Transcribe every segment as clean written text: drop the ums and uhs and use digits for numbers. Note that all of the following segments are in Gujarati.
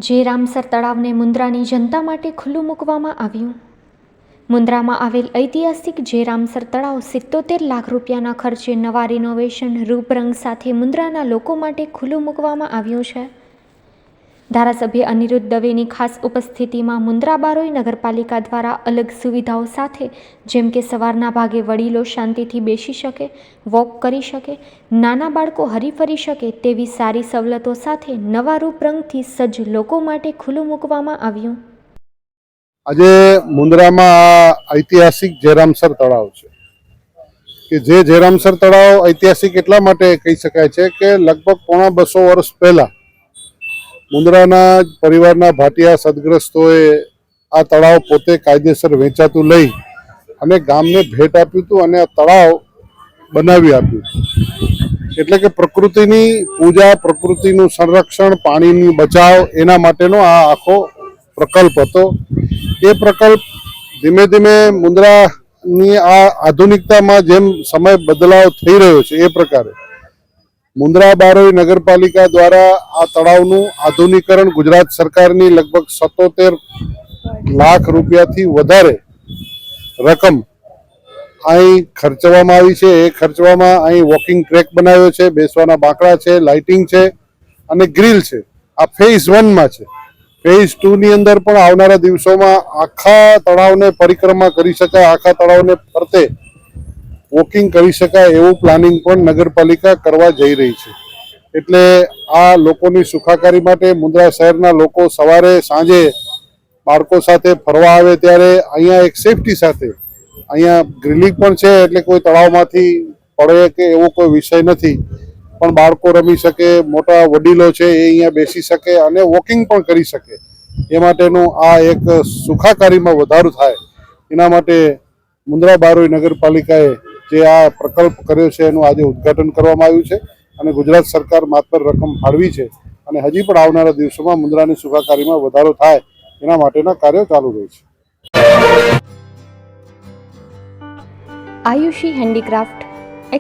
જે રામસર તળાવને મુન્દ્રાની જનતા માટે ખુલ્લું મૂકવામાં આવ્યું. મુન્દ્રામાં આવેલ ઐતિહાસિક જે રામસર તળાવ 77 લાખ રૂપિયાના ખર્ચે નવા રિનોવેશન રૂપરંગ સાથે મુન્દ્રાના લોકો માટે ખુલ્લું મૂકવામાં આવ્યું છે. ધારાસભ્ય અનિરુદ્ધ દવેની ખાસ ઉપસ્થિતિમાં મુન્દ્રા બારોઈ નગરપાલિકા દ્વારા અલગ સુવિધાઓ સાથે જેમ કે સવારના ભાગે વડીલો શાંતિથી બેસી શકે, વોક કરી શકે, નાના બાળકો હરીફરી શકે તેવી સારી સવલતો સાથે નવા રૂપરંગથી સજ્જ લોકો માટે ખુલ્લું મૂકવામાં આવ્યું. આજે મુન્દ્રામાં ઐતિહાસિક જયરામસર તળાવ છે કે જે જયરામસર તળાવ ઐતિહાસિક એટલા માટે કહી શકાય છે કે લગભગ 250 વર્ષ પહેલા મુન્દ્રાના પરિવારના ભાટિયા સદગ્રસ્તોએ આ તળાવ પોતે કાયદેસર વેચાતું લઈ અને ગામને ભેટ આપ્યું હતું અને આ તળાવ બનાવી આપ્યું. એટલે કે પ્રકૃતિની પૂજા, પ્રકૃતિનું સંરક્ષણ, પાણીની બચાવ એના માટેનો આ આખો પ્રકલ્પ હતો. એ પ્રકલ્પ ધીમે ધીમે મુન્દ્રાની આ આધુનિકતામાં જેમ સમય બદલાવ થઈ રહ્યો છે એ પ્રકારે મુન્દ્રા બારોઈ નગરપાલિકા દ્વારા આ તળાવનું આધુનિકરણ ગુજરાત સરકારની લગભગ 77 લાખ રૂપિયાથી વધારે રકમ અહીં ખર્ચવામાં આવી છે. એ ખર્ચવામાં અહીં વોકિંગ ટ્રેક બનાવ્યો છે, બેસવાના બાંકડા છે, લાઇટિંગ છે અને ગ્રીલ છે. આ ફેઝ 1માં છે. ફેઝ 2ની અંદર પણ આવનારા દિવસોમાં આખા તળાવને પરિક્રમા કરી શકાય, આખા તળાવને ફરતે વોકિંગ કરી શકાય એવું પ્લાનિંગ પણ નગરપાલિકા કરવા જઈ રહી છે. એટલે આ લોકોની સુખાકારી માટે મુન્દ્રા શહેરના લોકો સવારે સાંજે બાળકો સાથે ફરવા આવે ત્યારે અહીંયા એક સેફટી સાથે અહીંયા ગ્રીલિંગ પણ છે. એટલે કોઈ તળાવમાંથી પડે કે એવો કોઈ વિષય નથી, પણ બાળકો રમી શકે, મોટા વડીલો છે એ અહીંયા બેસી શકે અને વોકિંગ પણ કરી શકે. એ માટેનું આ એક સુખાકારીમાં વધારો થાય એના માટે મુન્દ્રા બારોઈ નગરપાલિકાએ જે આ પ્રકલ્પ કર્યો છે એનું આજે ઉદ્ઘાટન કરવામાં આવ્યું છે અને ગુજરાત સરકાર માત્ર રકમ ફાળવી છે અને હજી પણ આવનારા દિવસોમાં મુન્દ્રાની સુખાકારીમાં વધારો થાય એના માટેના કાર્યો ચાલુ રહે છે. Ayushi handicraft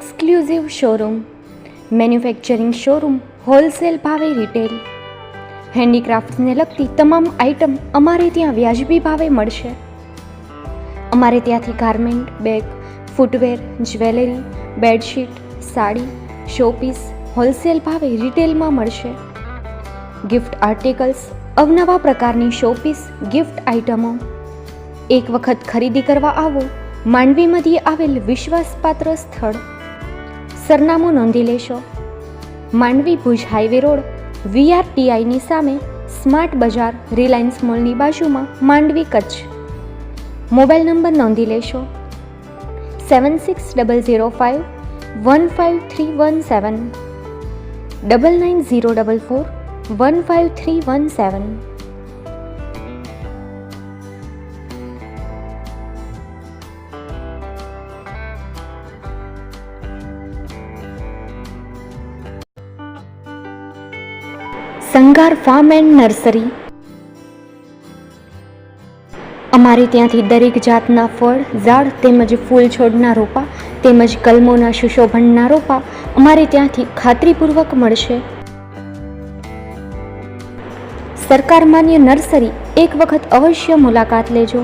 exclusive showroom, manufacturing showroom, wholesale ભાવે રિટેલ. હેન્ડીક્રાફ્ટ્સને લગતી તમામ આઇટમ અમારે ત્યાં વ્યાજબી ભાવે મળશે. અમારે ત્યાંથી garment, bag, footwear, jewellery, bedsheet, sari, showpiece wholesale ભાવે રિટેલમાં મળશે. ગિફ્ટ આર્ટિકલ્સ, અવનવા પ્રકારની શોપીસ, ગિફ્ટ આઇટમો. એક વખત ખરીદી કરવા આવો. માંડવી મધ્યે આવેલ વિશ્વાસપાત્ર સ્થળ. સરનામું નોંધી લેશો. માંડવી ભુજ હાઈવે રોડ, VRTIની સામે, સ્માર્ટ બજાર, રિલાયન્સ મોલની બાજુમાં, માંડવી, કચ્છ. મોબાઈલ નંબર નોંધી લેશો 7600515317 9904415317. Sangar farm and nursery. અમારે ત્યાંથી દરેક જાતના ફળ, ઝાડ તેમજ ફૂલ છોડના રોપા તેમજ કલમોના સુશોભનના રોપા અમારે ત્યાંથી ખાતરીપૂર્વક મળશે. સરકાર માન્ય નર્સરી એક વખત અવશ્ય મુલાકાત લેજો.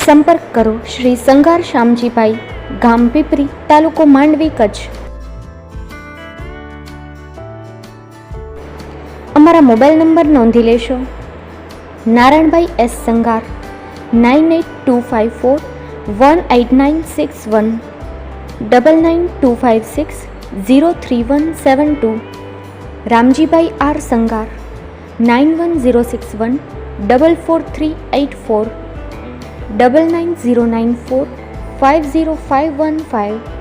સંપર્ક કરો શ્રી સંગાર શામજીભાઈ, ગામ પીપરી, તાલુકો માંડવી, કચ્છ. અમારા મોબાઈલ નંબર નોંધી લેશો નારાયણભાઈ S. સંગાર 9825418961 9925603172. રામજીભાઈ R. સંગાર 9106144384 9909450515.